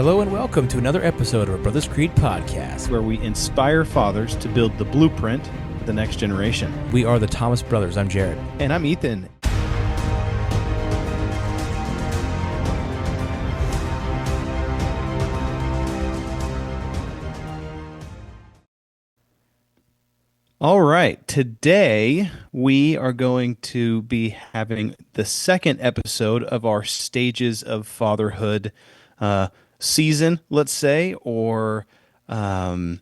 Hello and welcome to another episode of our Brothers Creed podcast, where we inspire fathers to build the blueprint for the next generation. We are the Thomas Brothers. I'm Jared. And I'm Ethan. All right, today we are going to be having the second episode of our Stages of Fatherhood season, let's say, or couple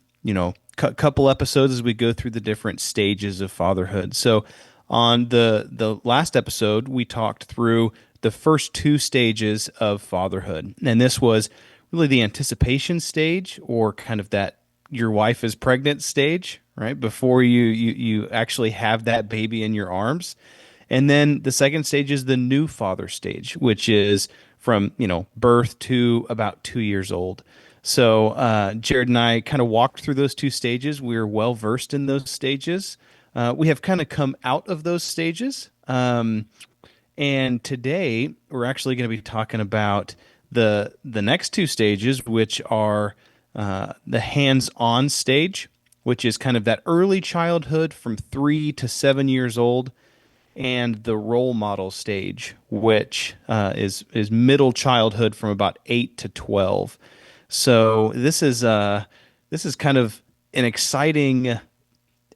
episodes as we go through the different stages of fatherhood. So on the last episode, we talked through the first two stages of fatherhood, and this was really the anticipation stage, or kind of that your wife is pregnant stage, right? Before you actually have that baby in your arms. And then the second stage is the new father stage, which is from, birth to about 2 years old. So Jared and I kind of walked through those two stages. We're well versed in those stages. We have kind of come out of those stages. And today we're actually going to be talking about the next two stages, which are the hands-on stage, which is kind of that early childhood from 3 to 7 years old, and the role model stage, which is middle childhood from about 8 to 12. So this is kind of an exciting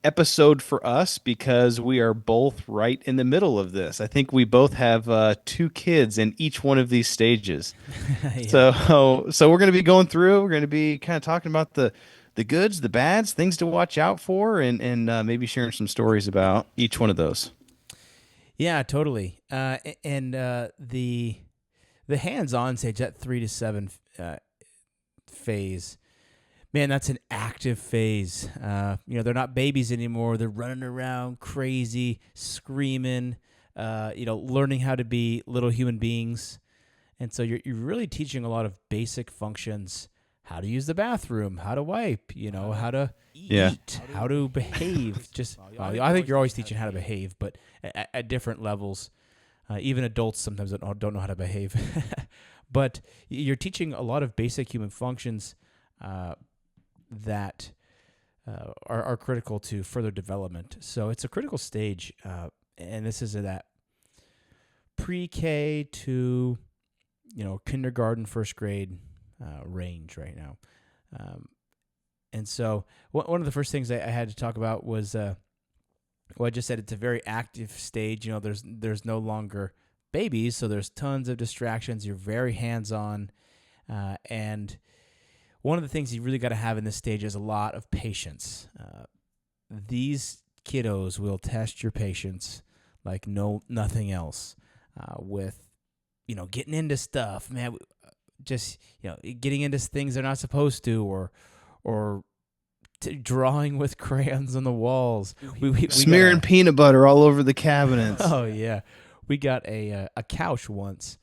episode for us because we are both right in the middle of this. I think we both have two kids in each one of these stages. Yeah. So we're going to be going through. We're going to be kind of talking about the goods, the bads, things to watch out for, and maybe sharing some stories about each one of those. Yeah, totally. And the hands-on stage, that 3 to 7 phase, man, that's an active phase. They're not babies anymore. They're running around crazy, screaming, learning how to be little human beings. And so you're really teaching a lot of basic functions: how to use the bathroom, how to wipe, how to eat, how to behave. I think you're always teaching how to behave, but at different levels. Even adults sometimes don't know how to behave. But you're teaching a lot of basic human functions that are critical to further development. So it's a critical stage, and this is that pre-K to kindergarten, first grade range right now. And so one of the first things I had to talk about was, I just said it's a very active stage. There's no longer babies, so there's tons of distractions. You're very hands-on, and one of the things you really got to have in this stage is a lot of patience. These kiddos will test your patience like nothing else. With getting into stuff, man. Just getting into things they're not supposed to, or drawing with crayons on the walls. We smearing peanut butter all over the cabinets. Oh yeah, we got a couch once,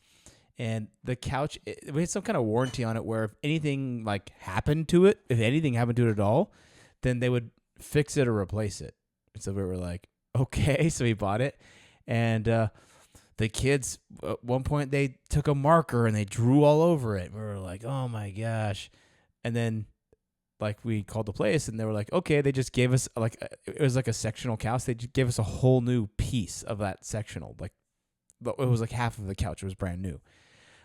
and the couch, we had some kind of warranty on it where if anything happened to it, if anything happened to it at all, then they would fix it or replace it. And so we were like, okay, so we bought it, and the kids, at one point, they took a marker and they drew all over it. We were like, oh my gosh. And then we called the place and they were like, okay, they just gave us it was like a sectional couch. They just gave us a whole new piece of that sectional. It was like half of the couch. It was brand new.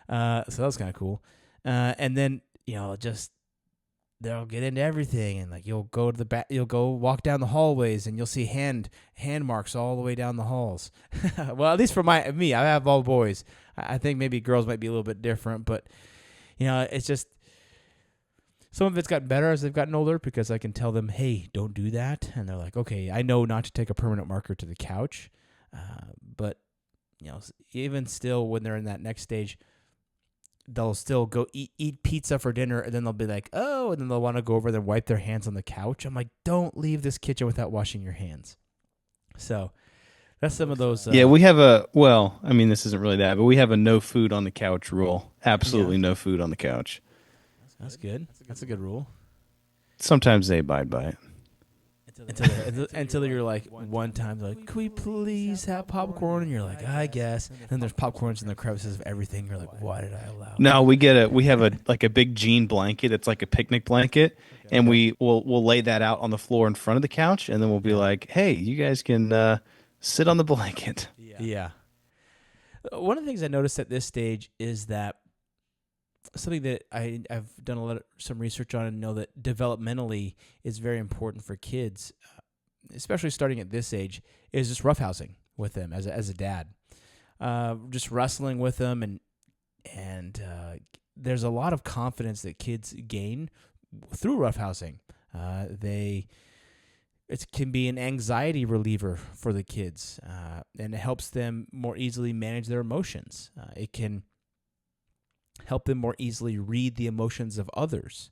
So that was kind of cool. And then, just they'll get into everything, and you'll go to the back, you'll go walk down the hallways, and you'll see hand marks all the way down the halls. Well, at least for me, I have all boys. I think maybe girls might be a little bit different, but it's just some of it's gotten better as they've gotten older because I can tell them, hey, don't do that, and they're like, okay, I know not to take a permanent marker to the couch, but even still, when they're in that next stage, they'll still go eat pizza for dinner, and then they'll be like, oh, and then they'll want to go over there and wipe their hands on the couch. I'm like, don't leave this kitchen without washing your hands. So that's some of those. Yeah, we have this isn't really that, but we have a no food on the couch rule. Absolutely no food on the couch. That's good. That's a good rule. Sometimes they abide by it. until you're like one time they're like, "Can we please have popcorn?" And you're like, "I guess." And then there's popcorns in the crevices of everything. You're like, "Why did I allow No, that?" we have a like a big jean blanket. It's like a picnic blanket, and Okay. we'll lay that out on the floor in front of the couch, and then we'll be Yeah. like, "Hey, you guys can sit on the blanket." Yeah. One of the things I noticed at this stage is that something that I've done some research on and know that developmentally is very important for kids, especially starting at this age, is just roughhousing with them as a dad. Just wrestling with them and there's a lot of confidence that kids gain through roughhousing. They It can be an anxiety reliever for the kids, and it helps them more easily manage their emotions. It can help them more easily read the emotions of others.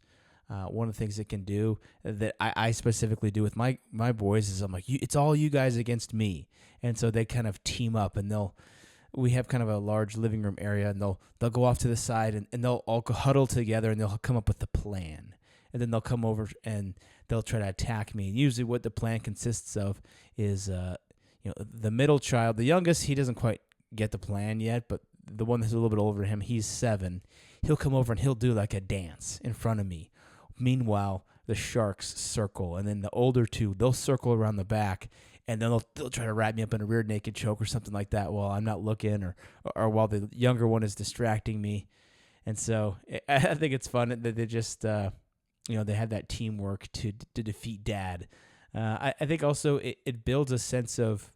One of the things it can do that I specifically do with my boys is I'm like, it's all you guys against me. And so they kind of team up and we have kind of a large living room area, and they'll go off to the side and they'll all huddle together and they'll come up with a plan. And then they'll come over and they'll try to attack me. And usually what the plan consists of is the middle child, the youngest, he doesn't quite get the plan yet, but the one that's a little bit older than him, he's 7. He'll come over and he'll do like a dance in front of me. Meanwhile, the sharks circle, and then the older two, they'll circle around the back, and then they'll try to wrap me up in a rear naked choke or something like that while I'm not looking, or while the younger one is distracting me. And so I think it's fun that they just they have that teamwork to defeat Dad. I think also it builds a sense of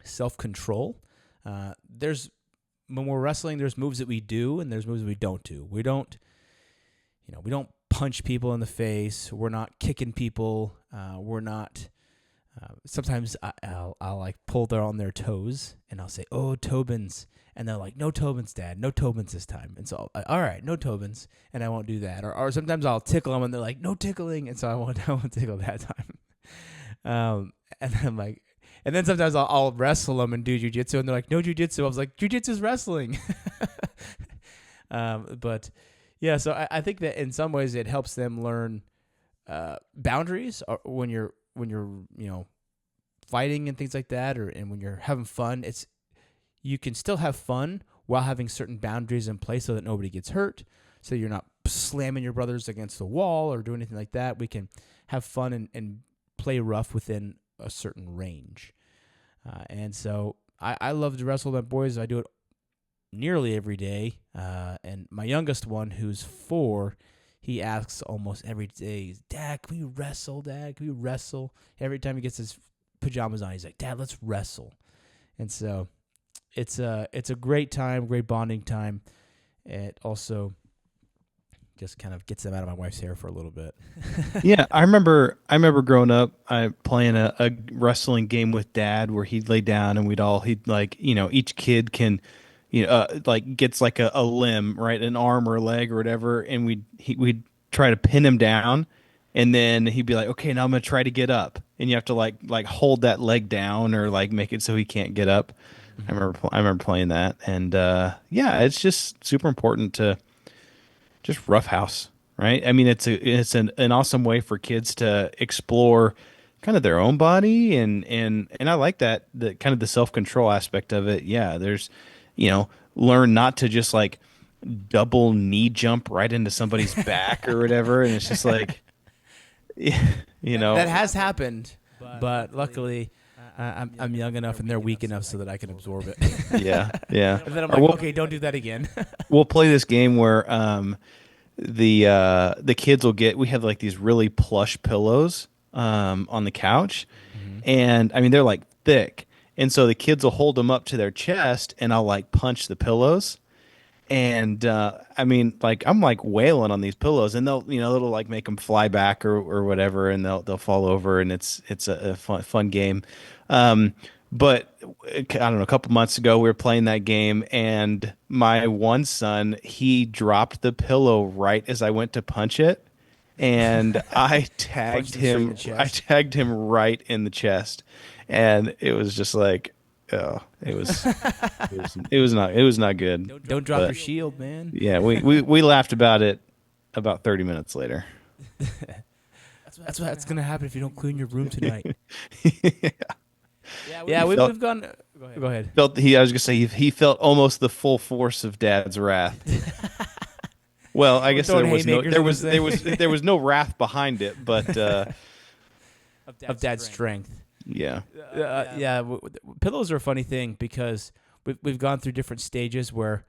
self-control. When we're wrestling, there's moves that we do and there's moves that we don't do. We don't punch people in the face. We're not kicking people. We're not. Sometimes I'll like pull on their toes and I'll say, "Oh, Tobins," and they're like, "No Tobins, Dad. No Tobins this time." And so, all right, no Tobins, and I won't do that. Or sometimes I'll tickle them and they're like, "No tickling," and so I won't tickle that time. And then I'm like. And then sometimes I'll wrestle them and do jujitsu, and they're like, "No jujitsu." I was like, "Jujitsu's wrestling." But yeah, so I think that in some ways it helps them learn boundaries when you're fighting and things like that, and when you're having fun. You can still have fun while having certain boundaries in place so that nobody gets hurt. So you're not slamming your brothers against the wall or doing anything like that. We can have fun and play rough within a certain range. And so I love to wrestle with my boys. I do it nearly every day. And my youngest one, who's 4, he asks almost every day, "Dad, can we wrestle? Dad, can we wrestle?" Every time he gets his pajamas on, he's like, "Dad, let's wrestle." And so it's a great time, great bonding time. It also just kind of gets them out of my wife's hair for a little bit. Yeah, I remember growing up, I playing a wrestling game with Dad where he'd lay down and he'd like, each kid can, like gets like a limb, right, an arm or a leg or whatever, and we'd try to pin him down, and then he'd be like, "Okay, now I'm gonna try to get up," and you have to like hold that leg down or like make it so he can't get up. I remember playing that, and yeah, it's just super important to just roughhouse, right? I mean, it's an awesome way for kids to explore kind of their own body, and I like that, the kind of the self-control aspect of it. Yeah, there's learn not to just like double knee jump right into somebody's back or whatever, and it's just like That has happened, but luckily I'm young enough and they're weak enough so that I can absorb it. yeah, yeah. And then I'm Or like, okay, don't do that again. we'll play this game where the kids we have like these really plush pillows on the couch, and I mean they're like thick, and so the kids will hold them up to their chest, and I'll like punch the pillows, and I mean like I'm like wailing on these pillows, and it'll like make them fly back or whatever, and they'll fall over, and it's a fun game. But I don't know, a couple months ago we were playing that game, and my one son, he dropped the pillow right as I went to punch it, and I tagged Punched him him. straight in the I chest. tagged him right in the chest, and it was just like, oh, it was not good. Don't drop But your shield, man. yeah, we laughed about it about 30 minutes later. That's gonna happen if you don't clean your room tonight. He Yeah, felt we've gone. Go ahead. I was gonna say he felt almost the full force of Dad's wrath. Well, I We're guess throwing haymakers on this thing. there was no wrath behind it, but Of Dad's strength. yeah. Pillows are a funny thing because we've gone through different stages where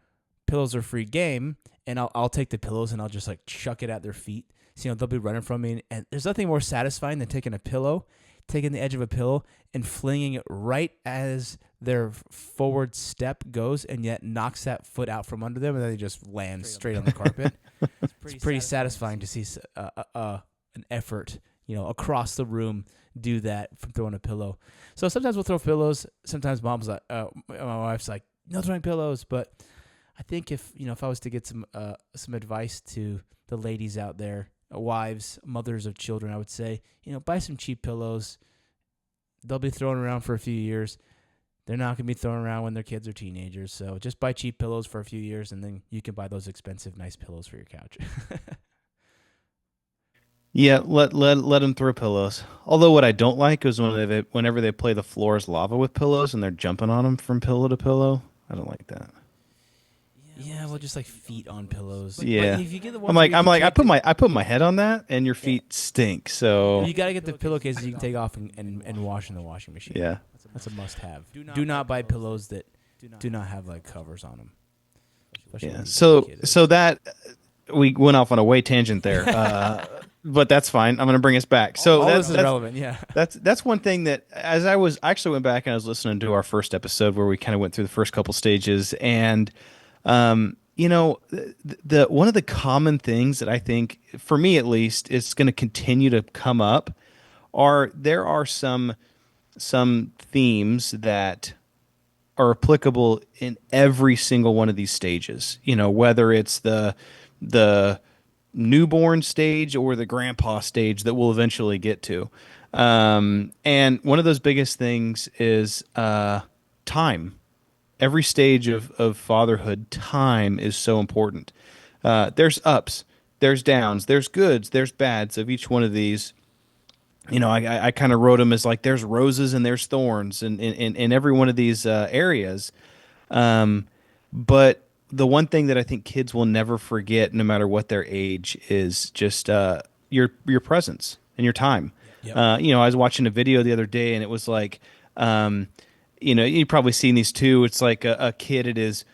pillows are free game, and I'll take the pillows and I'll just like chuck it at their feet. So they'll be running from me, and there's nothing more satisfying than taking the edge of a pillow and flinging it right as their forward step goes, and yet knocks that foot out from under them, and then they just land straight on the carpet. It's pretty satisfying to see an effort, across the room do that from throwing a pillow. So sometimes we'll throw pillows. Sometimes my wife's like, no throwing pillows. But I think if I was to get some advice to the ladies out there, wives, mothers of children, I would say, buy some cheap pillows. They'll be thrown around for a few years. They're not going to be thrown around when their kids are teenagers. So just buy cheap pillows for a few years, and then you can buy those expensive, nice pillows for your couch. Yeah, let them throw pillows. Although what I don't like is whenever they play the floor is lava with pillows and they're jumping on them from pillow to pillow. I don't like that. Yeah, well, just like feet on pillows. Yeah, But if you get the ones I'm like where you I can put my head on that and your feet stink. So you got to get the pillowcases you can take off and wash in the washing machine. yeah, That's a must-have. Do not buy pillows that do not have like covers on them. yeah. So that we went off on a way tangent there. But that's fine. I'm going to bring us back. So all this is relevant. Yeah. That's one thing that as I actually went back and I was listening to our first episode where we kind of went through the first couple stages, and the one of the common things that I think, for me at least, is going to continue to come up there are some themes that are applicable in every single one of these stages. Whether it's the newborn stage or the grandpa stage that we'll eventually get to. And one of those biggest things is time. Every stage of fatherhood, time is so important. There's ups, there's downs, there's goods, there's bads of each one of these. I kind of wrote them as like there's roses and there's thorns in every one of these areas. But the one thing that I think kids will never forget, no matter what their age, is just your presence and your time. Yep. I was watching a video the other day, and it was like, you've probably seen these too. It's like a kid at his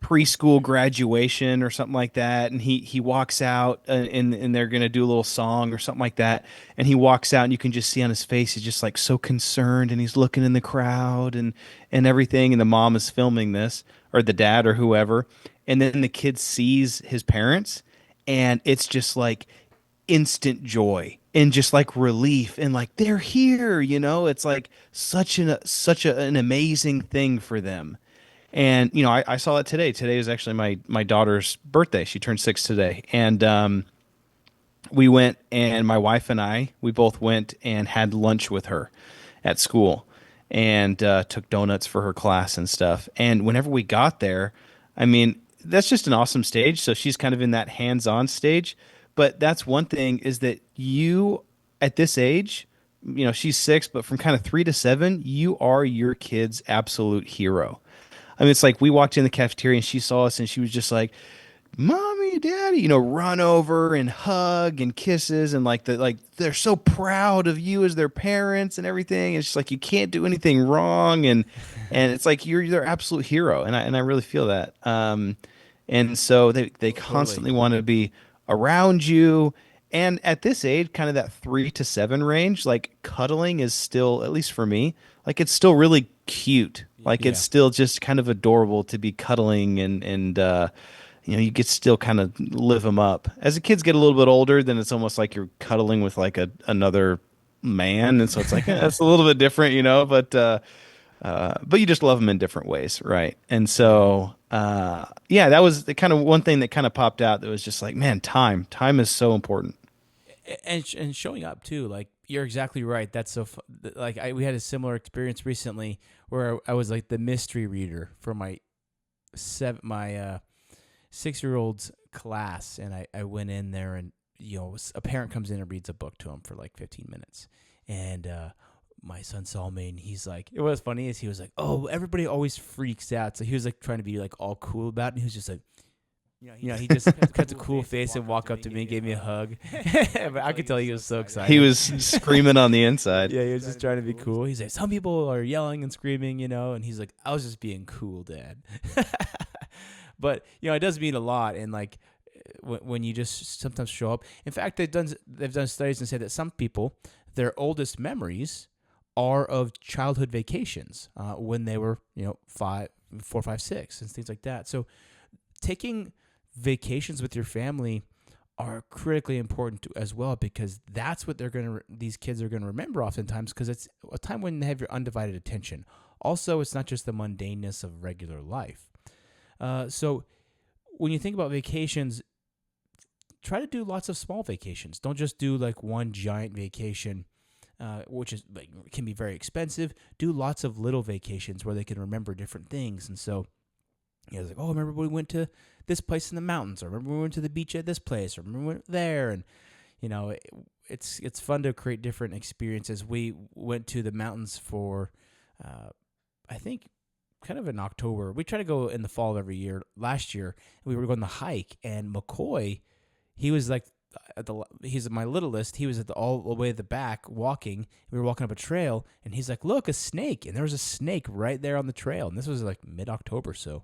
preschool graduation or something like that, and he walks out, and they're gonna do a little song or something like that, and he walks out, and you can just see on his face he's just like so concerned, and he's looking in the crowd and everything, and the mom is filming this, or the dad or whoever, and then the kid sees his parents, and it's just like instant joy and just like relief and like they're here. It's like such an amazing thing for them. And I saw it today. Today is actually my daughter's birthday. She turned 6 today, and we went, and my wife and we both went and had lunch with her at school, and took donuts for her class and stuff. And whenever we got there, I mean, that's just an awesome stage. So she's kind of in that hands-on stage. But that's one thing, is that you, at this age, she's 6, but from kind of 3 to 7, you are your kid's absolute hero. I mean, it's like we walked in the cafeteria and she saw us and she was just like, "Mommy, Daddy," run over and hug and kisses, and like they're so proud of you as their parents and everything. It's just like you can't do anything wrong, and it's like you're their absolute hero, and I really feel that. And so they constantly want to be around you. And at this age, kind of that 3 to 7 range, like cuddling is still, at least for me, like it's still really cute. Like it's still just kind of adorable to be cuddling, and you get still kind of live them up. As the kids get a little bit older, then it's almost like you're cuddling with like another man, and so it's like that's a little bit different, but you just love them in different ways, right? And so that was the kind of one thing that kind of popped out, that was just like, man, time is so important. And showing up too, like you're exactly right. That's so like we had a similar experience recently where I was like the mystery reader for my 6-year-old's class, and I went in there, and a parent comes in and reads a book to him for like 15 minutes, and my son saw me, and he's like, what was funny is he was like, oh, everybody always freaks out. So he was like trying to be like all cool about it, and he was just like, he just kept a cool face and walked up to me and gave me a hug. But I could tell he was so excited. He was screaming on the inside. Yeah, he was just trying to be cool. He's like, some people are yelling and screaming, and he's like, I was just being cool, Dad. But it does mean a lot, and like when you just sometimes show up. In fact, they've done studies and said that some people, their oldest memories are of childhood vacations when they were 4, 5, 6, and things like that. So taking vacations with your family are critically important as well, because that's what these kids are gonna remember oftentimes, because it's a time when they have your undivided attention. Also, it's not just the mundaneness of regular life. So when you think about vacations, try to do lots of small vacations. Don't just do like one giant vacation, which is like can be very expensive. Do lots of little vacations where they can remember different things. And so it's like, oh, remember we went to this place in the mountains, or remember we went to the beach at this place, or remember we went there. And it's fun to create different experiences. We went to the mountains for I think kind of in October. We try to go in the fall of every year. Last year we were going to hike, and McCoy, he was like he's my littlest. He was all the way at the back walking. We were walking up a trail, and he's like, look, a snake. And there was a snake right there on the trail. And this was like mid-October, so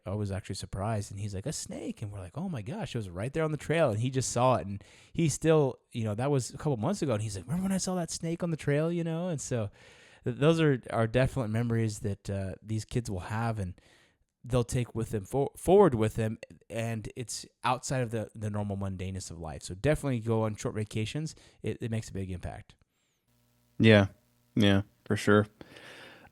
I was actually surprised. And he's like, a snake. And we're like, oh my gosh, it was right there on the trail. And he just saw it. And he still, that was a couple months ago. And he's like, remember when I saw that snake on the trail, And so those are definite memories that these kids will have, and they'll take with them forward with them, and it's outside of the normal mundaneness of life. So definitely go on short vacations. It makes a big impact. Yeah, for sure.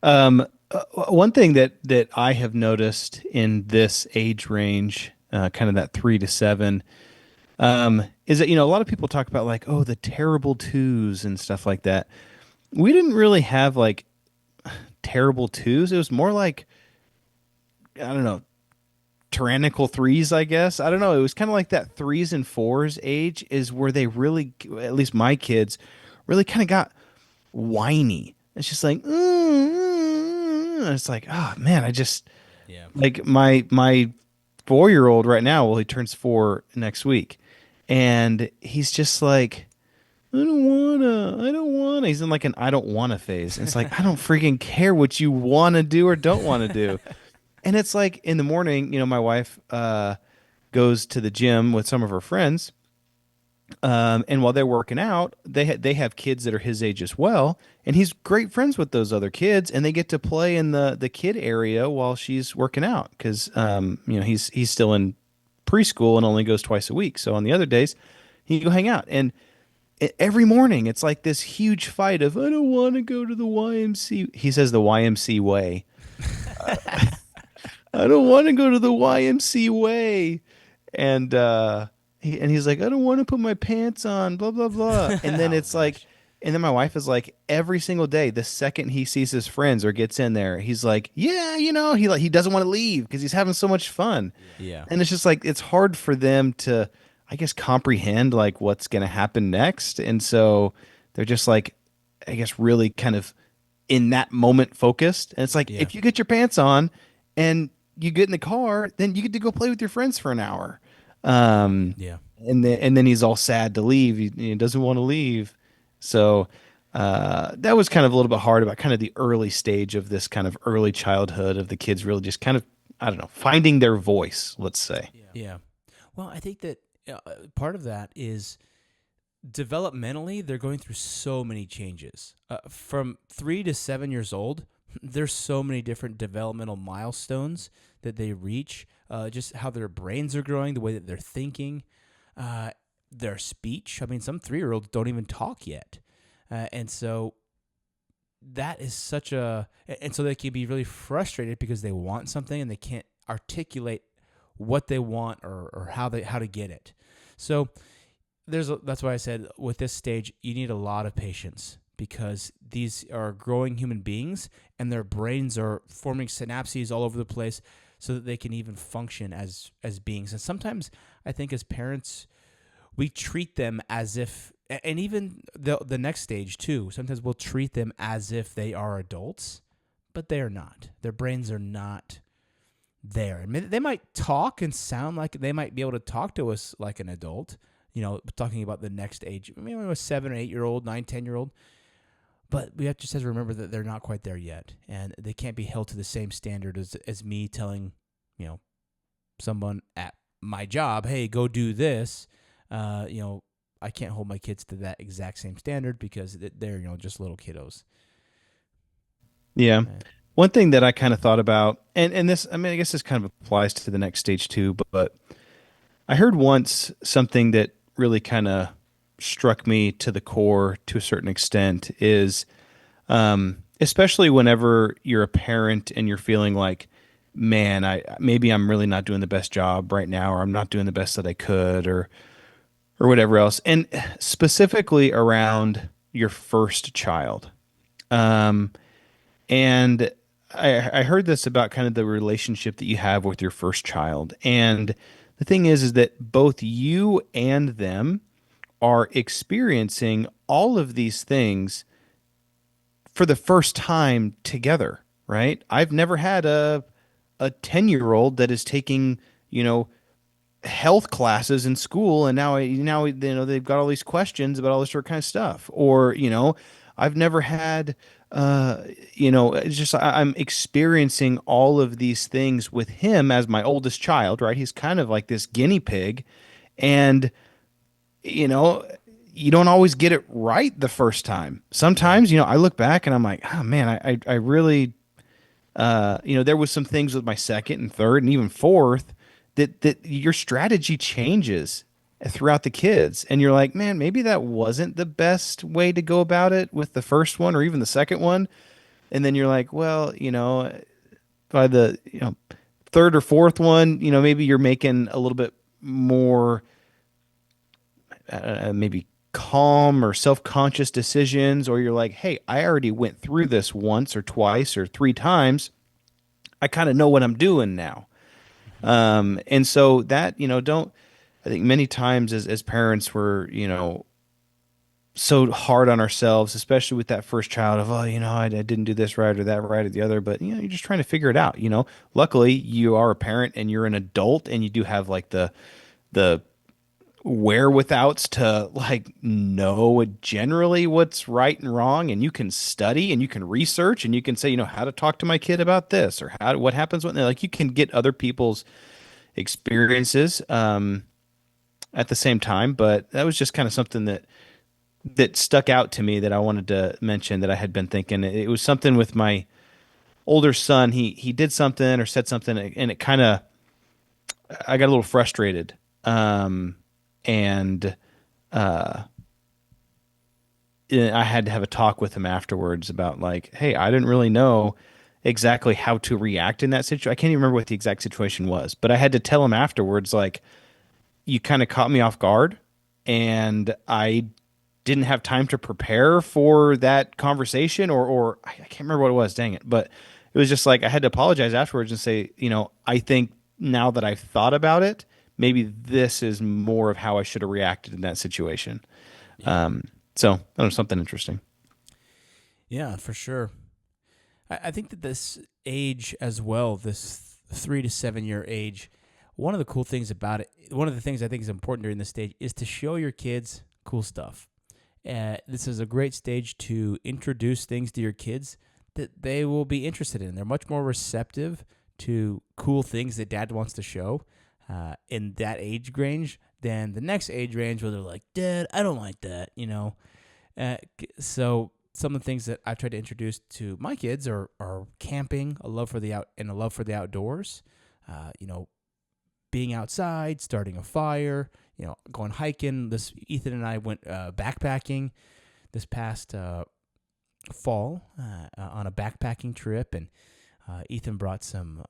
One thing that I have noticed in this age range, kind of that 3 to 7, is that a lot of people talk about like, oh, the terrible twos and stuff like that. We didn't really have like terrible twos. It was more like, I don't know, tyrannical threes, I guess. I don't know. It was kind of like that 3s and 4s age is where they really, at least my kids, really kind of got whiny. It's just like, it's like, oh man, like my 4-year-old right now. Well, he turns 4 next week, and he's just like, I don't wanna. He's in like an I don't wanna phase. And it's like, I don't freaking care what you wanna do or don't wanna do. And it's like in the morning, my wife goes to the gym with some of her friends, and while they're working out, they have kids that are his age as well, and he's great friends with those other kids, and they get to play in the kid area while she's working out, because he's still in preschool and only goes twice a week. So on the other days, he can go hang out, and every morning it's like this huge fight of, I don't want to go to the YMC. He says the YMC way. I don't want to go to the YMC way. And he's like, I don't want to put my pants on, blah, blah, blah. And then it's like, and then my wife is like, every single day, the second he sees his friends or gets in there, he's like, yeah, he doesn't want to leave because he's having so much fun. Yeah. And it's just like, it's hard for them to, I guess, comprehend like what's going to happen next. And so they're just like, I guess, really kind of in that moment focused. And it's like, if you get your pants on and you get in the car, then you get to go play with your friends for an hour. And then he's all sad to leave. He doesn't want to leave. So that was kind of a little bit hard about kind of the early stage of this kind of early childhood of the kids really just kind of, I don't know, finding their voice, let's say. Yeah. Well, I think that part of that is developmentally, they're going through so many changes. From 3 to 7 years old, there's so many different developmental milestones that they reach, just how their brains are growing, the way that they're thinking, their speech. I mean, some 3-year-olds don't even talk yet. And so that is and so they can be really frustrated because they want something and they can't articulate what they want or how to get it. So that's why I said with this stage, you need a lot of patience, because these are growing human beings and their brains are forming synapses all over the place so that they can even function as beings. And sometimes I think as parents, we treat them as if, and even the next stage too. Sometimes we'll treat them as if they are adults, but they are not. Their brains are not there. I mean, they might talk and sound like they might be able to talk to us like an adult. Talking about the next age, maybe a 7 or 8 year old, 9, 10 year old. But we have to remember that they're not quite there yet, and they can't be held to the same standard as me telling, someone at my job, hey, go do this. I can't hold my kids to that exact same standard because they're just little kiddos. Yeah. Uh, One thing that I kind of thought about, and this, I mean, I guess this kind of applies to the next stage too, but I heard once something that really kind of struck me to the core to a certain extent is, especially whenever you're a parent and you're feeling like, man, maybe I'm really not doing the best job right now, or I'm not doing the best that I could, or whatever else, and specifically around your first child. Um, and I heard this about kind of the relationship that you have with your first child. And the thing is that both you and them are experiencing all of these things for the first time together, right? I've never had a 10-year-old that is taking, health classes in school, and now they've got all these questions about all this sort of kind of stuff. Or I've never had it's just I'm experiencing all of these things with him as my oldest child, right? He's kind of like this guinea pig, and you know you don't always get it right the first time. yeah. Sometimes I look back and I'm like, oh man, I really there was some things with my second and third and even fourth that your strategy changes throughout the kids. And you're like, man, maybe that wasn't the best way to go about it with the first one or even the second one. And then you're like, well, by the, third or fourth one, maybe you're making a little bit more, maybe calm or self-conscious decisions, or you're like, hey, I already went through this once or twice or three times. I kind of know what I'm doing now. Hmm. And so that, don't, I think many times as parents, we're, so hard on ourselves, especially with that first child of, oh, I didn't do this right or that right or the other, but, you're just trying to figure it out. Luckily you are a parent and you're an adult and you do have like the wherewithouts to like know generally what's right and wrong, and you can study and you can research and you can say, how to talk to my kid about this, or what happens when like you can get other people's experiences at the same time. But that was just kind of something that stuck out to me that I wanted to mention, that I had been thinking. It was something with my older son. He did something or said something, and it kind of, I got a little frustrated. And I had to have a talk with him afterwards about like, hey, I didn't really know exactly how to react in that situation. I can't even remember what the exact situation was, but I had to tell him afterwards, like, you kind of caught me off guard, and I didn't have time to prepare for that conversation, or I can't remember what it was, dang it. But it was just like I had to apologize afterwards and say, I think now that I've thought about it, maybe this is more of how I should have reacted in that situation. Yeah. So that was something interesting. Yeah, for sure. I think that this age as well, this 3 to 7 year age, one of the cool things about it, one of the things I think is important during this stage is to show your kids cool stuff. This is a great stage to introduce things to your kids that they will be interested in. They're much more receptive to cool things that dad wants to show in that age range than the next age range where they're like, Dad, I don't like that. So some of the things that I've tried to introduce to my kids are camping, a love for the outdoors, you know, being outside, starting a fire, going hiking. Ethan and I went backpacking this past fall on a backpacking trip, and Ethan brought some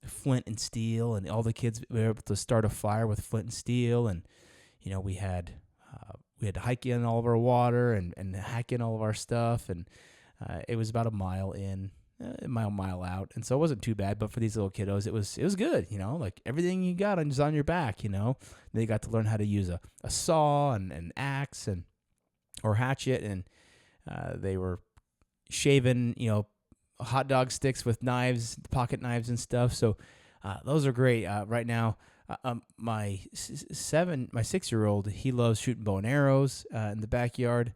flint and steel, and all the kids were able to start a fire with flint and steel, and we had to hike in all of our water and hack in all of our stuff, and it was about a mile in. a mile out, and so it wasn't too bad. But for these little kiddos, it was good. Like everything you got is on your back. They got to learn how to use a saw and an axe and or hatchet, and they were shaving hot dog sticks with knives, pocket knives and stuff. So those are great. Right now, my 6-year-old, he loves shooting bow and arrows in the backyard.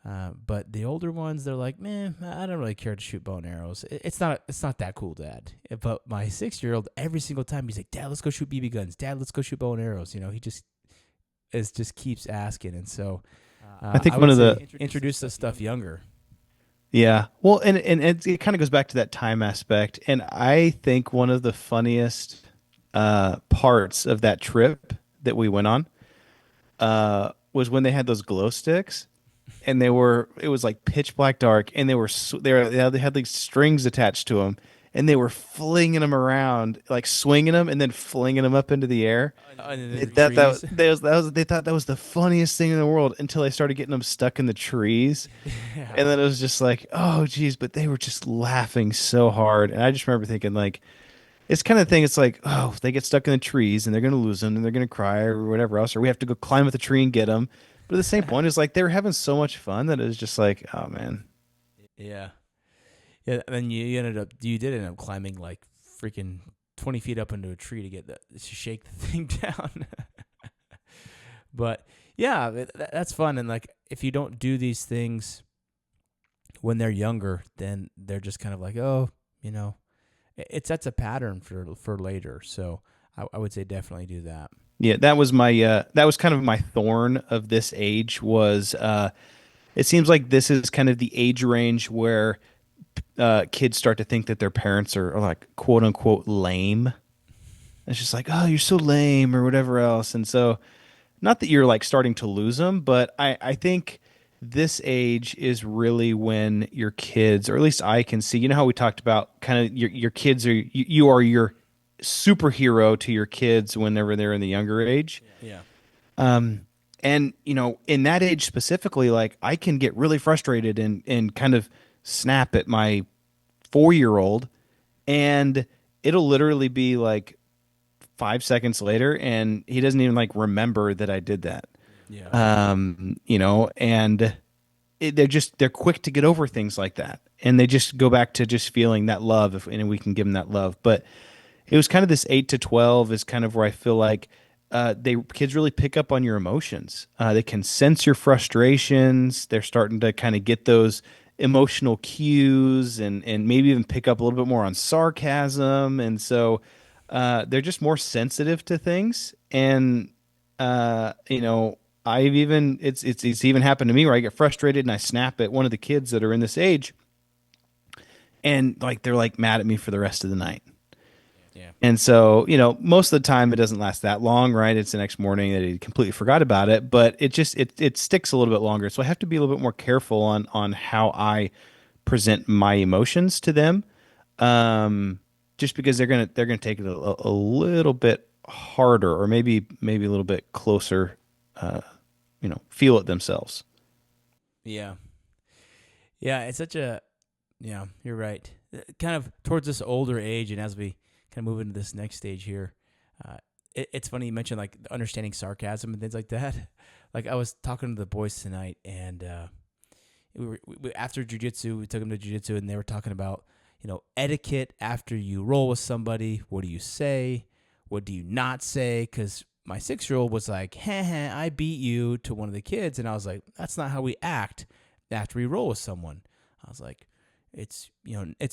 But the older ones, they're like, man, I don't really care to shoot bow and arrows. It's not that cool, Dad. But my 6-year-old, every single time he's like, Dad, let's go shoot BB guns. Dad, let's go shoot bow and arrows. He just keeps asking, and so I think I one would of say the introduce this stuff younger. Yeah. Well, and it kind of goes back to that time aspect. And I think one of the funniest parts of that trip that we went on was when they had those glow sticks, and it was like pitch black dark, and they had like strings attached to them, and they were flinging them around, like swinging them and then flinging them up into the air. In They the thought trees. they thought that was the funniest thing in the world until they started getting them stuck in the trees. And Yeah. then it was just like, oh, geez, but they were just laughing so hard. And I just remember thinking, like, it's kind of thing. It's like, oh, if they get stuck in the trees and they're going to lose them and they're going to cry or whatever else, or we have to go climb up the tree and get them. But at the same point, it's like they were having so much fun that it was just like, oh, man. Yeah. Yeah. And then you did end up climbing like freaking 20 feet up into a tree to shake the thing down. But yeah, that's fun. And like, if you don't do these things when they're younger, then they're just kind of like, oh, it sets a pattern for later. So I would say definitely do that. Yeah, that was kind of my thorn of this age was it seems like this is kind of the age range where kids start to think that their parents are like quote unquote lame. It's just like, oh, you're so lame or whatever else. And so, not that you're like starting to lose them, but I think this age is really when your kids, or at least I can see, how we talked about kind of your kids you are your superhero to your kids whenever they're in the younger age. Yeah. And in that age specifically, like I can get really frustrated and kind of snap at my 4-year-old, and it'll literally be like 5 seconds later, and he doesn't even like remember that I did that. Yeah. And they're quick to get over things like that, and they just go back to just feeling that love, and we can give them that love. But it was kind of this 8 to 12 is kind of where I feel like kids really pick up on your emotions. They can sense your frustrations. They're starting to kind of get those emotional cues, and maybe even pick up a little bit more on sarcasm. And so they're just more sensitive to things. And I've even it's even happened to me where I get frustrated and I snap at one of the kids that are in this age, and like they're like mad at me for the rest of the night. Yeah. And so, most of the time it doesn't last that long, right? It's the next morning that he completely forgot about it, but it sticks a little bit longer. So I have to be a little bit more careful on how I present my emotions to them. Just because they're gonna take it a little bit harder, or maybe a little bit closer, feel it themselves. Yeah. Yeah. It's such a, yeah, you're right. Kind of towards this older age, and as we kind of move into this next stage here, it's funny you mentioned like understanding sarcasm and things like that. Like I was talking to the boys tonight, and we after jujitsu, we took them to jujitsu, and they were talking about etiquette after you roll with somebody. What do you say? What do you not say? Because my 6-year-old was like, "Heh, I beat you" to one of the kids, and I was like, "That's not how we act after we roll with someone." I was like, it's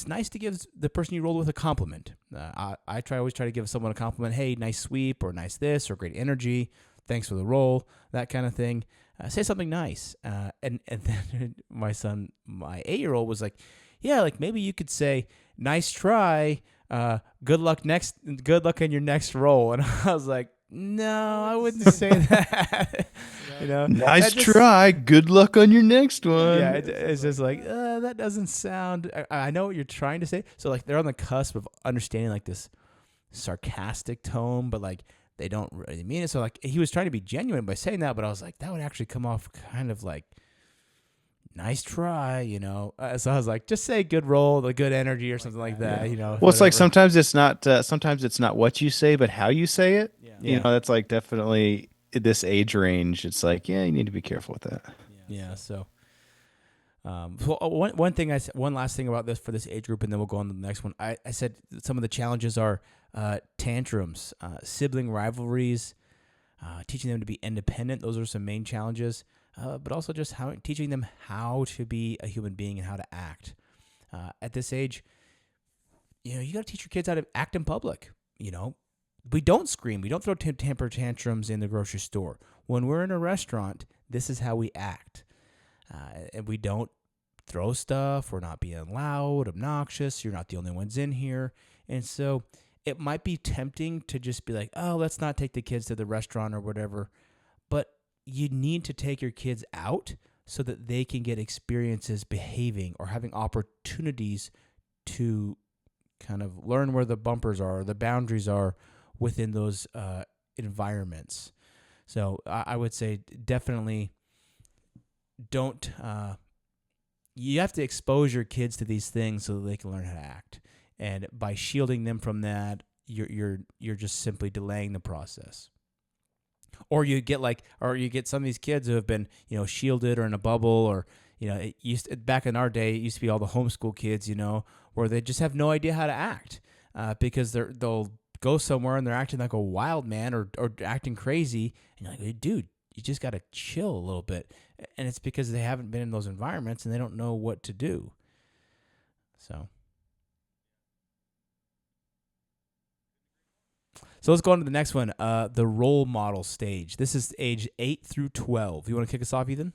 nice to give the person you rolled with a compliment. I always try to give someone a compliment. Hey, nice sweep, or nice this, or great energy. Thanks for the roll, that kind of thing. Say something nice. And then my 8-year-old was like, yeah, like maybe you could say, nice try. Good luck on your next roll. And I was like, no, I wouldn't say that. Nice try. Good luck on your next one. Yeah, it's just like that doesn't sound. I know what you're trying to say. So like they're on the cusp of understanding like this sarcastic tone, but like they don't really mean it. So like he was trying to be genuine by saying that, but I was like that would actually come off kind of like nice try, So I was like, just say good roll, the good energy or something like Yeah. that, Well, it's like whatever. sometimes it's not what you say, but how you say it. Yeah. That's like definitely at this age range. It's like, yeah, you need to be careful with that. Yeah. So, one last thing about this for this age group, and then we'll go on to the next one. I said some of the challenges are tantrums, sibling rivalries, teaching them to be independent. Those are some main challenges. But also just teaching them how to be a human being and how to act. At this age, you got to teach your kids how to act in public. We don't scream. We don't throw temper tantrums in the grocery store. When we're in a restaurant, this is how we act. And we don't throw stuff. We're not being loud, obnoxious. You're not the only ones in here. And so it might be tempting to just be like, oh, let's not take the kids to the restaurant or whatever. But you need to take your kids out so that they can get experiences behaving or having opportunities to kind of learn where the bumpers are, or the boundaries are within those environments. So I would say definitely don't. You have to expose your kids to these things so that they can learn how to act. And by shielding them from that, you're just simply delaying the process. Or you get some of these kids who have been shielded or in a bubble, or back in our day it used to be all the homeschool kids, where they just have no idea how to act because they'll go somewhere and they're acting like a wild man or acting crazy, and you're like, hey, dude, you just got to chill a little bit. And it's because they haven't been in those environments and they don't know what to do. So let's go on to the next one, the role model stage. This is age 8 through 12. You want to kick us off, Ethan?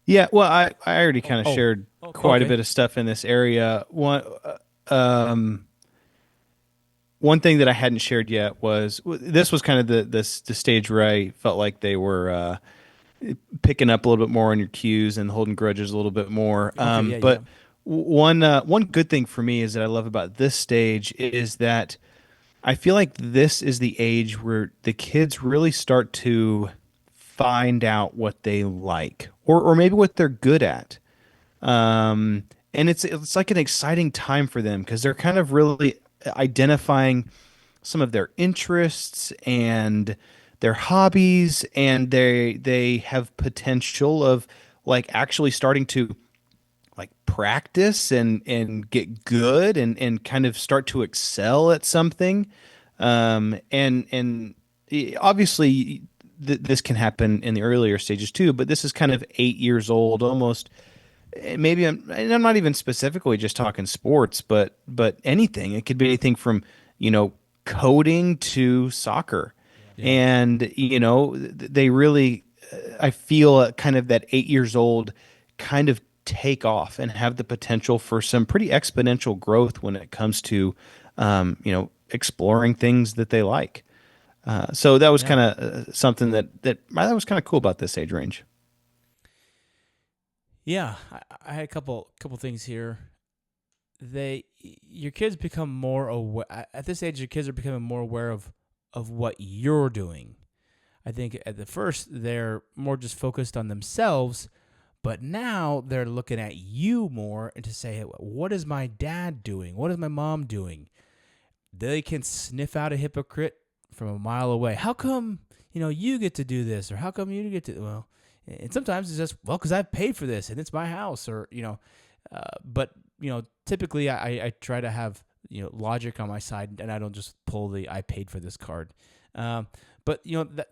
Yeah, well, I already kind of Oh, shared quite a okay. bit of stuff in this area. One thing that I hadn't shared yet was this was kind of the stage where I felt like they were picking up a little bit more on your cues and holding grudges a little bit more. Okay, yeah, yeah. But one good thing for me is that I love about this stage is that I feel like this is the age where the kids really start to find out what they like, or maybe what they're good at. And it's like an exciting time for them because they're kind of really identifying some of their interests and their hobbies, and they have potential of like actually starting to like practice and get good and kind of start to excel at something. And obviously this can happen in the earlier stages too, but this is kind of 8 years old almost. Maybe and I'm not even specifically just talking sports, but anything. It could be anything from, you know, coding to soccer. Yeah. And, they really, I feel kind of that 8 years old kind of take off and have the potential for some pretty exponential growth when it comes to, exploring things that they like. So that was Yeah. kind of something that I thought was kind of cool about this age range. Yeah, I had a couple things here. Your kids become more aware at this age. Your kids are becoming more aware of what you're doing. I think at the first they're more just focused on themselves, but now they're looking at you more and to say, what is my dad doing? What is my mom doing? They can sniff out a hypocrite from a mile away. How come you get to do this, or how come you get to? Well, and sometimes it's just because I've paid for this and it's my house, or but typically I try to have logic on my side, and I don't just pull the I paid for this card. But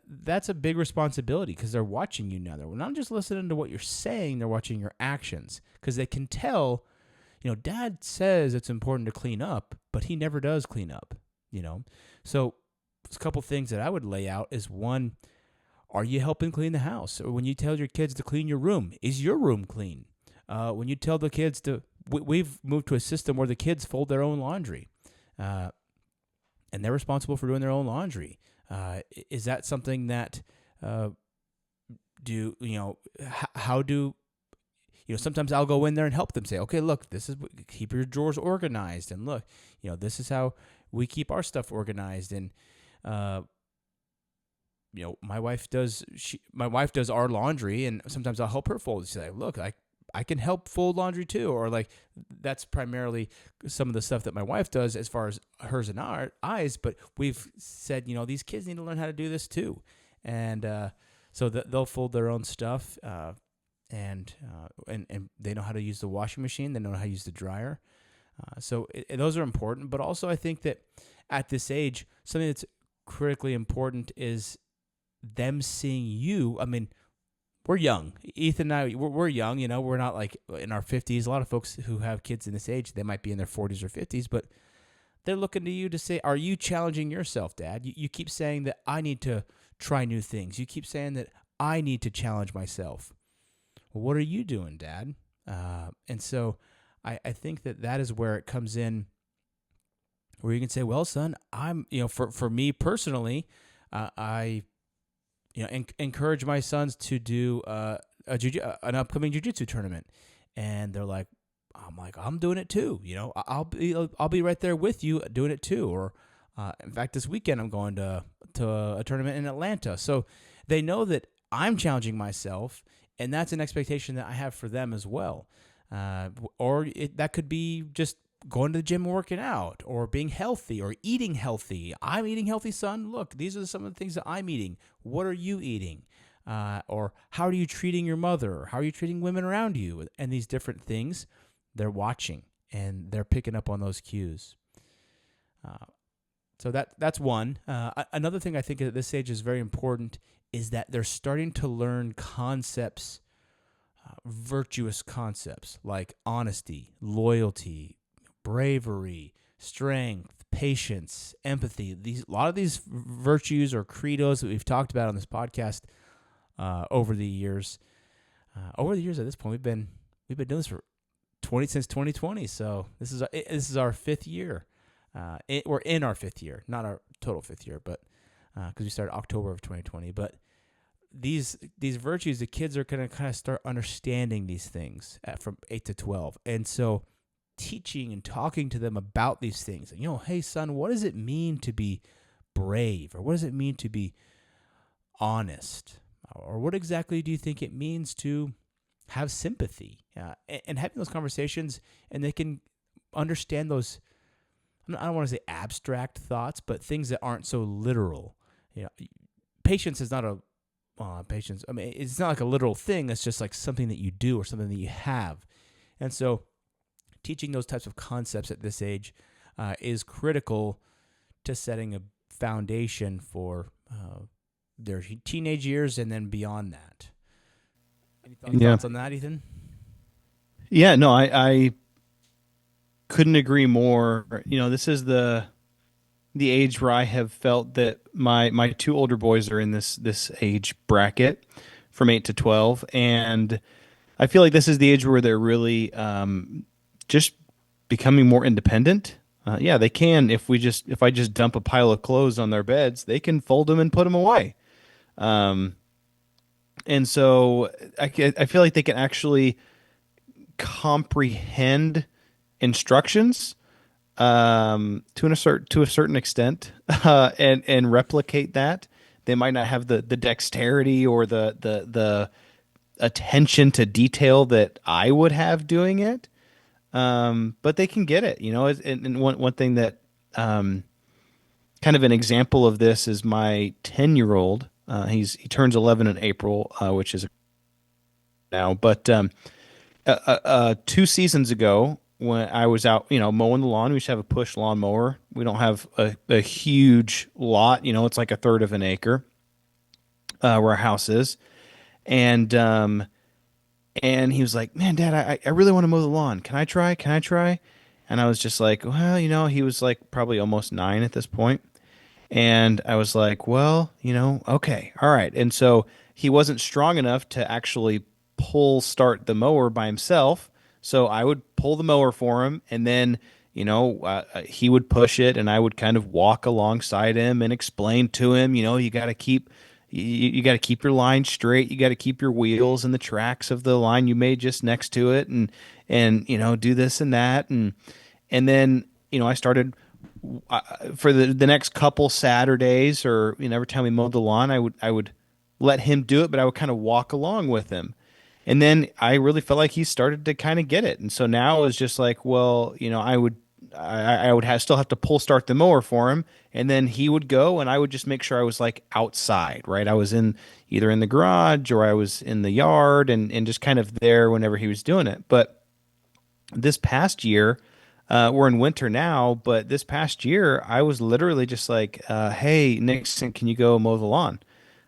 that's a big responsibility because they're watching you now. They're not just listening to what you're saying; they're watching your actions because they can tell. Dad says it's important to clean up, but he never does clean up. So a couple things that I would lay out is one: are you helping clean the house? Or when you tell your kids to clean your room, is your room clean? When you tell the kids we've moved to a system where the kids fold their own laundry, and they're responsible for doing their own laundry. Is that something that how do sometimes I'll go in there and help them say, okay, look, this is keep your drawers organized, and look, this is how we keep our stuff organized, and my wife does our laundry, and sometimes I'll help her fold. She's like, look, I can help fold laundry too, or like that's primarily some of the stuff that my wife does as far as hers and our eyes. But we've said, these kids need to learn how to do this too, and so they'll fold their own stuff, and they know how to use the washing machine. They know how to use the dryer. So those are important. But also, I think that at this age, something that's critically important is them seeing you. I mean, we're young. Ethan and I, we're young. We're not like in our 50s. A lot of folks who have kids in this age, they might be in their 40s or 50s, but they're looking to you to say, are you challenging yourself, Dad? You keep saying that I need to try new things. You keep saying that I need to challenge myself. Well, what are you doing, Dad? And so I think that is where it comes in, where you can say, well, son, I'm, for me personally, I encourage my sons to do an upcoming jiu-jitsu tournament, and they're like, I'm doing it too. I'll be right there with you doing it too. Or in fact, this weekend I'm going to a tournament in Atlanta. So they know that I'm challenging myself, and that's an expectation that I have for them as well. That could be just going to the gym and working out, or being healthy, or eating healthy. I'm eating healthy, son. Look, these are some of the things that I'm eating. What are you eating? Or how are you treating your mother? How are you treating women around you? And these different things, they're watching, and they're picking up on those cues. So that's one. Another thing I think at this age is very important is that they're starting to learn concepts, virtuous concepts like honesty, loyalty, bravery, strength, patience, empathy. A lot of these virtues or credos that we've talked about on this podcast over the years. Over the years, at this point, we've been doing this for since 2020. So this is our fifth year. We're in our fifth year, not our total fifth year, but because we started October of 2020. But these virtues, the kids are going to kind of start understanding these things from 8 to 12, and so teaching and talking to them about these things. Hey, son, what does it mean to be brave? Or what does it mean to be honest? Or what exactly do you think it means to have sympathy? And having those conversations, and they can understand those, I don't want to say abstract thoughts, but things that aren't so literal. Patience is not patience. I mean, it's not like a literal thing. It's just like something that you do or something that you have. And so teaching those types of concepts at this age is critical to setting a foundation for their teenage years and then beyond that. Any thoughts on that, Ethan? Yeah, no, I couldn't agree more. This is the age where I have felt that my two older boys are in this age bracket from 8 to 12, and I feel like this is the age where they're really just becoming more independent. Yeah, they can. If I just dump a pile of clothes on their beds, they can fold them and put them away. And so I feel like they can actually comprehend instructions to a certain extent, and replicate that. They might not have the dexterity or the attention to detail that I would have doing it, but they can get it. And one thing that kind of an example of this is my 10-year-old. He turns 11 in April, which is now. But 2 seasons ago, when I was out, mowing the lawn, we just have a push lawn mower. We don't have a huge lot. It's like a third of an acre where our house is, and he was like, "Man, Dad, I really want to mow the lawn. Can I try? Can I try?" And I was just like, "Well, he was like probably almost 9 at this point." And I was like, well, okay, all right. And so he wasn't strong enough to actually start the mower by himself. So I would pull the mower for him, and then, he would push it, and I would kind of walk alongside him and explain to him, you got to you got to keep your line straight. You got to keep your wheels in the tracks of the line you made just next to it, and do this and that, and then I started for the next couple Saturdays, or every time we mowed the lawn, I would let him do it, but I would kind of walk along with him. And then I really felt like he started to kind of get it. And so now it was just like, well, I would have still have to pull start the mower for him, and then he would go, and I would just make sure I was like outside, right? I was in either in the garage or I was in the yard, and just kind of there whenever he was doing it. But this past year, we're in winter now, but this past year, I was literally just like, "Hey, Nixon, can you go mow the lawn?"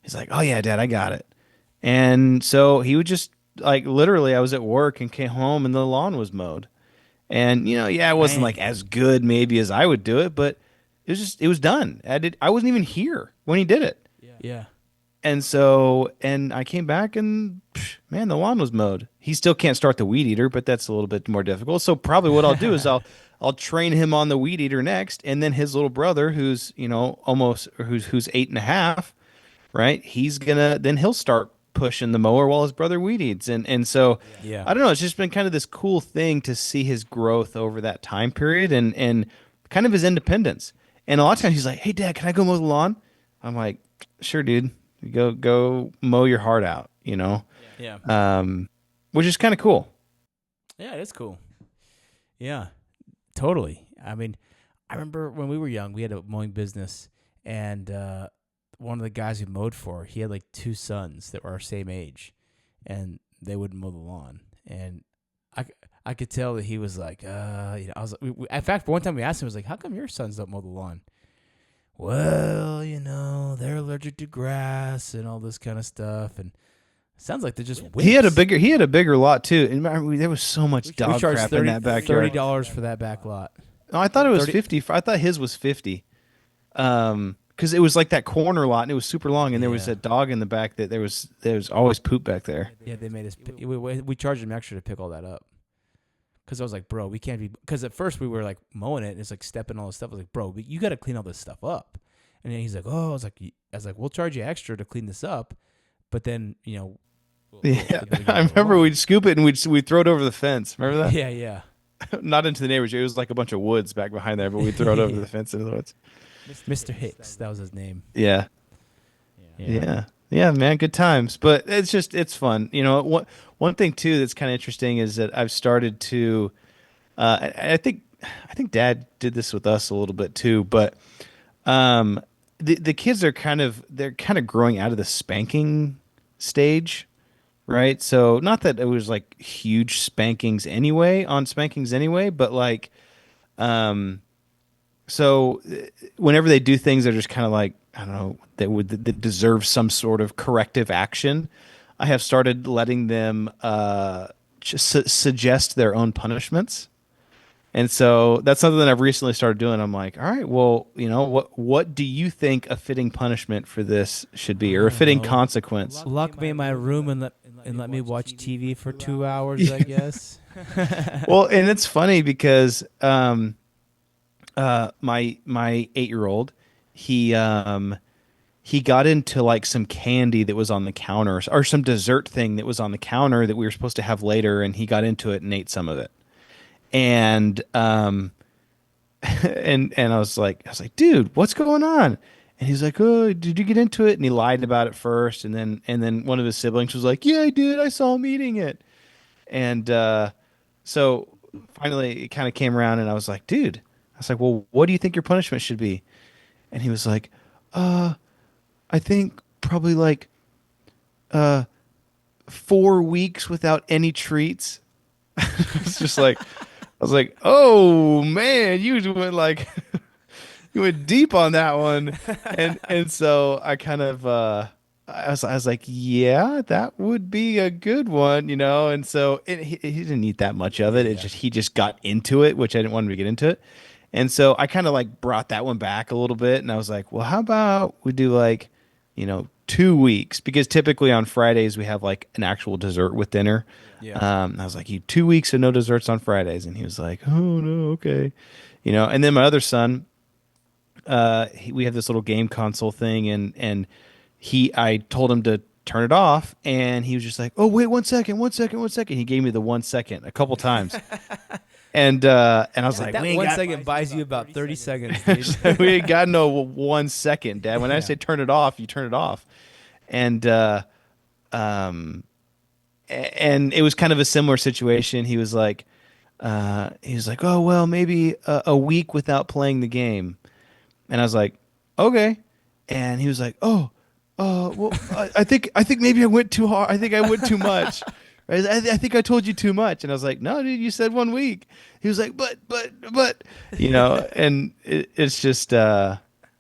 He's like, "Oh yeah, Dad, I got it." And so he would just like literally, I was at work and came home, and the lawn was mowed. And yeah, it wasn't like Dang. as good maybe as I would do it, but it was done. I wasn't even here when he did it. Yeah. And I came back and man, the lawn was mowed. He still can't start the weed eater, but that's a little bit more difficult. So probably what I'll do is I'll train him on the weed eater next, and then his little brother, who's almost who's 8.5, right? He'll start pushing the mower while his brother weed eats, and so Yeah. I don't know. It's just been kind of this cool thing to see his growth over that time period, and kind of his independence. And a lot of times he's like, "Hey, Dad, can I go mow the lawn?" I'm like, "Sure, dude. Go mow your heart out." Yeah. Um, which is kind of cool. Yeah, it's cool. Yeah, totally. I mean, I remember when we were young, we had a mowing business, and one of the guys we mowed for, he had like two sons that were our same age, and they wouldn't mow the lawn. And I, I could tell that he was like, I was, in fact, one time we asked him, I was like, how come your sons don't mow the lawn? Well, they're allergic to grass and all this kind of stuff, and it sounds like they're just wimps. He had a bigger lot too. And remember, there was so much We dog charged crap in that backyard. $30 for that back lot. Oh, I thought it was 30. 50. I thought his was 50. Because it was like that corner lot and it was super long, and there was Yeah. a dog in the back that there was always poop back there. Yeah, they made us. We charged them extra to pick all that up. Because I was like, bro, we can't be. Because at first we were like mowing it, and it's like stepping all this stuff. I was like, bro, you got to clean all this stuff up. And then he's like, oh, I was like, we'll charge you extra to clean this up, but then Yeah, then we gotta I mow the remember lawn. we'd scoop it and we'd throw it over the fence. Remember Yeah, yeah. that? Not into the neighbors. It was like a bunch of woods back behind there, but we'd throw it over the fence into the woods. Mr. Hicks, that was his name. Yeah, Yeah. yeah, yeah, man. Good times, but it's fun. One thing too that's kind of interesting is that I've started to. I think Dad did this with us a little bit too, but um, the kids are they're kind of growing out of the spanking stage, right? So not that it was like huge spankings anyway, but like um, whenever they do things, they're just kind of like I don't know that deserve some sort of corrective action. I have started letting them just suggest their own punishments. And so that's something that I've recently started doing. I'm like, all right, well, what do you think a fitting punishment for this should be, or I a don't fitting know. consequence? Lock me in my room and let me watch TV for 2 hours, I guess. Well, and it's funny because my 8-year-old, he got into like some candy that was on the counter, or some dessert thing that was on the counter that we were supposed to have later, and he got into it and ate some of it. And and I was like, dude, what's going on? And he's like, oh, did you get into it? And he lied about it first, and then one of his siblings was like, yeah, I did. I saw him eating it. And so finally, it kind of came around, and I was like, dude, I was like, well, what do you think your punishment should be? And he was like, I think probably like 4 weeks without any treats. It's just like I was like, oh man, you went like you went deep on that one, and so I kind of I was like, yeah, that would be a good one, and so he didn't eat that much of Yeah, it. yeah. He just got into it, which I didn't want him to get into it, and so I kind of like brought that one back a little bit, and I was like, well, how about we do like 2 weeks, because typically on Fridays we have like an actual dessert with dinner. Yeah. I was like, you 2 weeks of no desserts on Fridays, and he was like, oh no, okay, And then my other son, we have this little game console thing, and I told him to turn it off, and he was just like, oh wait, 1 second, 1 second, 1 second. He gave me the 1 second a couple times, and I was like, That we ain't one got second buys you about 30 seconds, dude. we ain't got no 1 second, Dad. When I Yeah. say turn it off, you turn it off, and um and it was kind of a similar situation. He was like, oh well, maybe a week without playing the game, and I was like, okay, and he was like, oh, well, I think maybe I went too hard. I think I went too much. Right? I think I told you too much, and I was like, no, dude, you said 1 week. He was like, but, and it's just, but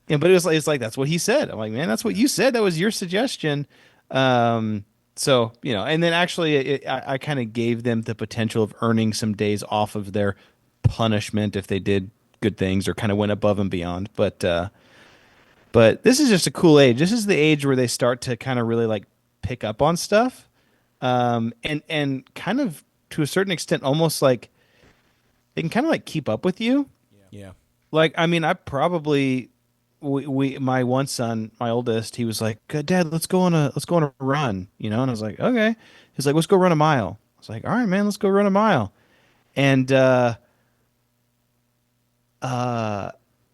it's like that's what he said. I'm like, man, that's what Yeah. you said. That was your suggestion. Um, so and then actually, I kind of gave them the potential of earning some days off of their punishment if they did good things or kind of went above and beyond. But this is just a cool age. This is the age where they start to kind of really like pick up on stuff, and kind of to a certain extent, almost like they can kind of like keep up with you. Yeah. Like, I mean, I probably my one son, my oldest, he was like, "Dad, let's go on a run," and I was like, "Okay." He's like, "Let's go run a mile." I was like, "All right, man, let's go run a mile." And uh,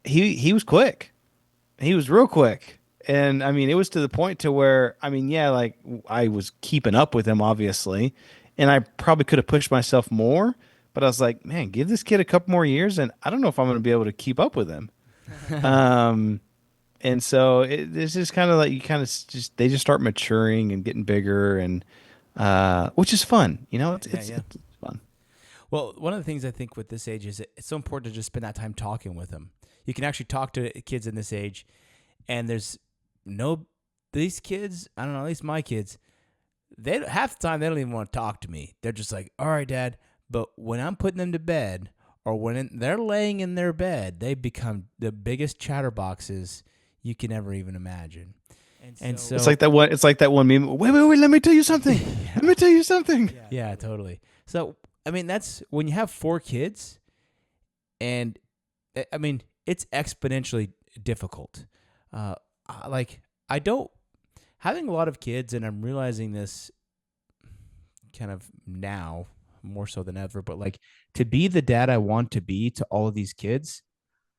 he was quick. He was real quick. And I mean, it was to the point to where, I mean, yeah, like I was keeping up with him, obviously, and I probably could have pushed myself more, but I was like, man, give this kid a couple more years, and I don't know if I'm going to be able to keep up with him. Um, and so it's just kind of like you kind of just they just start maturing and getting bigger, and which is fun, Yeah, yeah. it's fun. Well, one of the things I think with this age is it's so important to just spend that time talking with them. You can actually talk to kids in this age, and there's no these kids. I don't know. At least my kids, they half the time they don't even want to talk to me. They're just like, "All right, Dad." But when I'm putting them to bed, or they're laying in their bed, they become the biggest chatterboxes you can ever even imagine. And It's so, like that one. It's like that one meme. Wait. Let me tell you something. Let yeah, me tell you something. yeah, totally. So, I mean, that's when you have four kids, and I mean, it's exponentially difficult. Uh, like I don't having a lot of kids, and I'm realizing this kind of now more so than ever. But like to be the dad I want to be to all of these kids,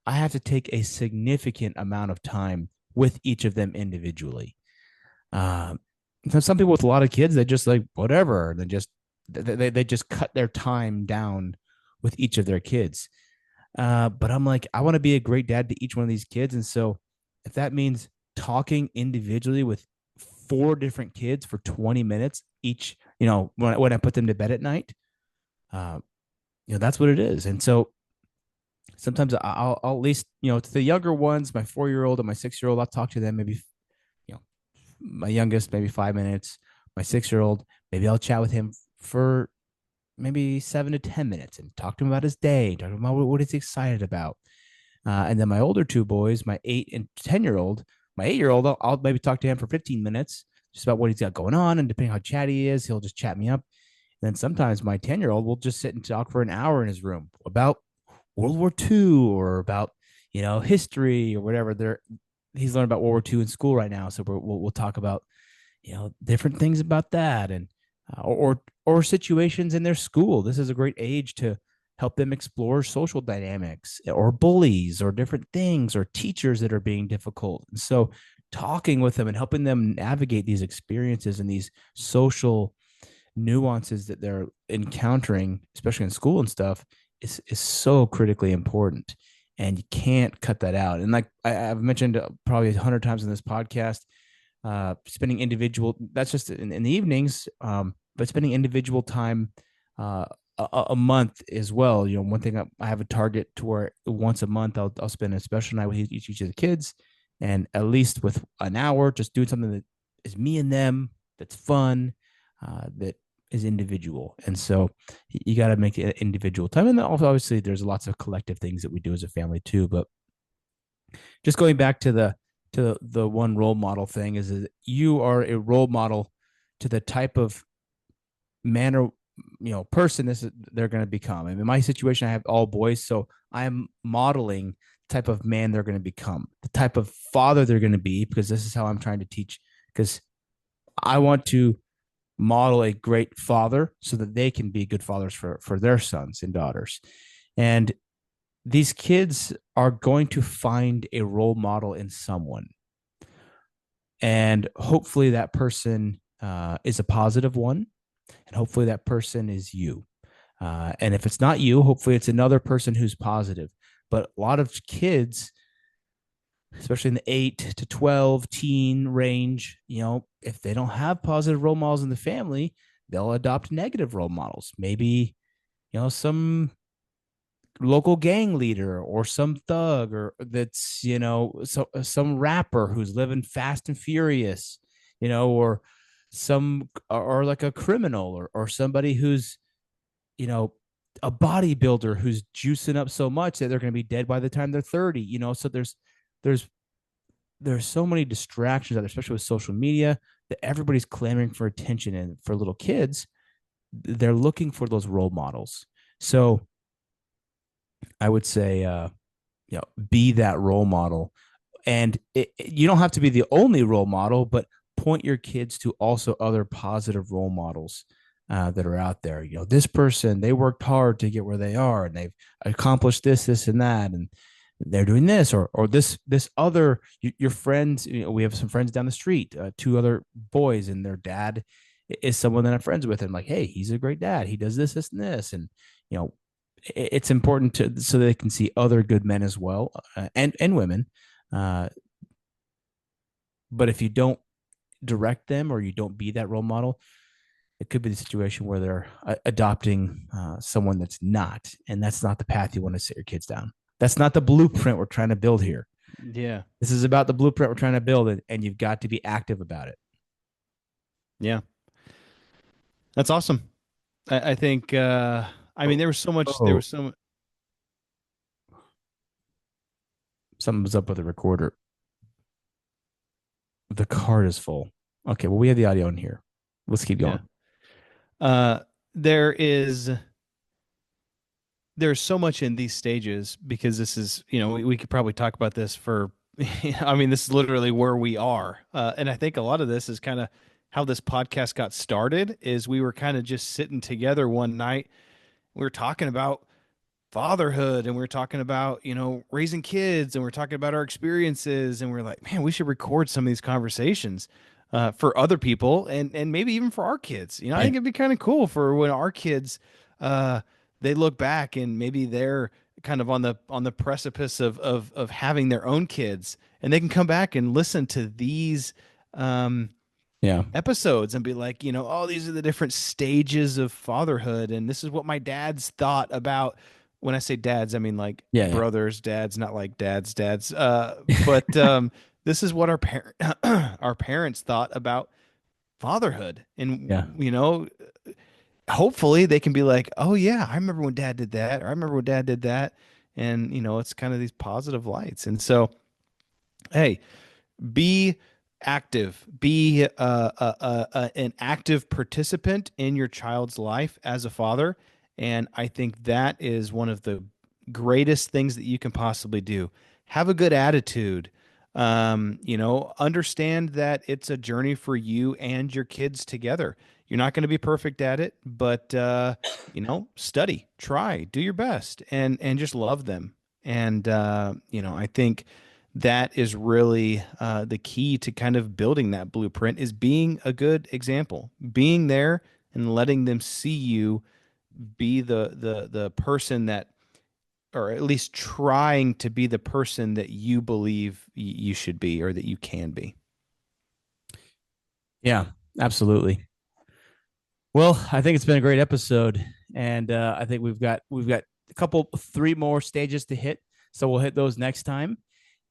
I have to take a significant amount of time with each of them individually. Um, so some people with a lot of kids, they just like whatever, they just cut their time down with each of their kids. But I'm like, I want to be a great dad to each one of these kids. And so if that means talking individually with four different kids for 20 minutes each, when I put them to bed at night, uh, that's what it is. And so sometimes I'll at least, to the younger ones, my 4 year old and my 6 year old, I'll talk to them maybe, you know, my youngest, maybe 5 minutes, my 6 year old, maybe I'll chat with him for maybe 7 to 10 minutes and talk to him about his day, talk to him about what he's excited about. And then my older two boys, my 8 and 10 year old, my 8 year old, I'll maybe talk to him for 15 minutes just about what he's got going on. And depending how chatty he is, he'll just chat me up. And then sometimes my 10 year old will just sit and talk for an hour in his room about World War II or about, history or whatever. He's learning about World War II in school right now. So we'll talk about, different things about that and, or situations in their school. This is a great age to help them explore social dynamics or bullies or different things or teachers that are being difficult. And so talking with them and helping them navigate these experiences and these social nuances that they're encountering, especially in school and stuff, is so critically important. And you can't cut that out. And like I've mentioned probably 100 times in this podcast, spending individual, that's just in the evenings, but spending individual time uh, a month as well. One thing I have a target to where once a month I'll spend a special night with each of the kids, and at least with an hour, just doing something that is me and them, that's fun, that is individual. And so you got to make it individual time. And obviously, there's lots of collective things that we do as a family too. But just going back to the one role model thing is that you are a role model to the type of man or person they're going to become. I mean, in my situation, I have all boys, so I am modeling the type of man they're going to become, the type of father they're going to be, because this is how I'm trying to teach. Because I want to model a great father so that they can be good fathers for their sons and daughters. And these kids are going to find a role model in someone, and hopefully that person is a positive one. And hopefully that person is you. And if it's not you, hopefully it's another person who's positive. But a lot of kids, especially in the 8 to 12 teen range, if they don't have positive role models in the family, they'll adopt negative role models. Maybe, some local gang leader or some thug or that's, some rapper who's living fast and furious, or or like a criminal or somebody who's, you know, a bodybuilder who's juicing up so much that they're going to be dead by the time they're 30, so there's there's so many distractions out there, especially with social media, that everybody's clamoring for attention. And for little kids, they're looking for those role models. So I would say, be that role model. And you don't have to be the only role model, but point your kids to also other positive role models that are out there. This person, they worked hard to get where they are, and they've accomplished this, and that, and they're doing this, or this other your friends. We have some friends down the street, two other boys, and their dad is someone that I'm friends with, and like, hey, he's a great dad. He does this, and you know, it's important to so they can see other good men as well, and women. Uh, but if you don't direct them or you don't be that role model, it could be the situation where they're adopting someone that's not, and that's not the path you want to set your kids down. That's not the blueprint we're trying to build here. Yeah. This is about the blueprint we're trying to build, and you've got to be active about it. Yeah. That's awesome. I think, I mean, Oh, there was so much, there oh, was so, something's up with the recorder. The card is full. Okay, well, we have the audio in here. Let's keep yeah. going. Uh, there is, there's so much in these stages because this is, we could probably talk about this for, I mean, this is literally where we are. And I think a lot of this is kind of how this podcast got started is we were kind of just sitting together one night. We were talking about fatherhood and we are talking about raising kids and we're talking about our experiences and we're like, man, we should record some of these conversations for other people and maybe even for our kids. I think Right. it'd be kind of cool for when our kids uh they look back and maybe they're kind of on the precipice of having their own kids and they can come back and listen to these um Yeah. episodes and be like, oh, these are the different stages of fatherhood. And this is what my dad's thought about. When I say dads, I mean like Yeah. brothers, dads, not like dads. But this is what our our parents thought about fatherhood. Yeah. And, hopefully they can be like, oh, yeah, I remember when dad did that. Or I remember when dad did that. And, it's kind of these positive lights. And so, hey, be active, be an active participant in your child's life as a father. And I think that is one of the greatest things that you can possibly do. Have a good attitude. Understand that it's a journey for you and your kids together. You're not going to be perfect at it, but study, try, do your best, and just love them. And I think that is really the key to kind of building that blueprint is being a good example, being there and letting them see you be the person that, or at least trying to be the person that you believe you should be or that you can be. Yeah. Absolutely. Well, I think it's been a great episode, and I think we've got a couple, three more stages to hit, so we'll hit those next time.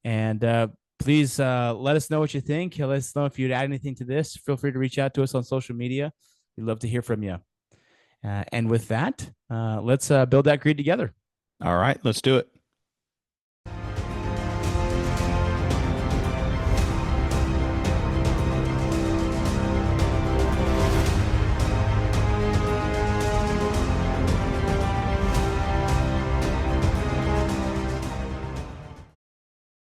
And please let us know what you think. Let us know if you'd add anything to this. Feel free to reach out to us on social media. We'd love to hear from you. And with that, let's build that creed together. All right, let's do it.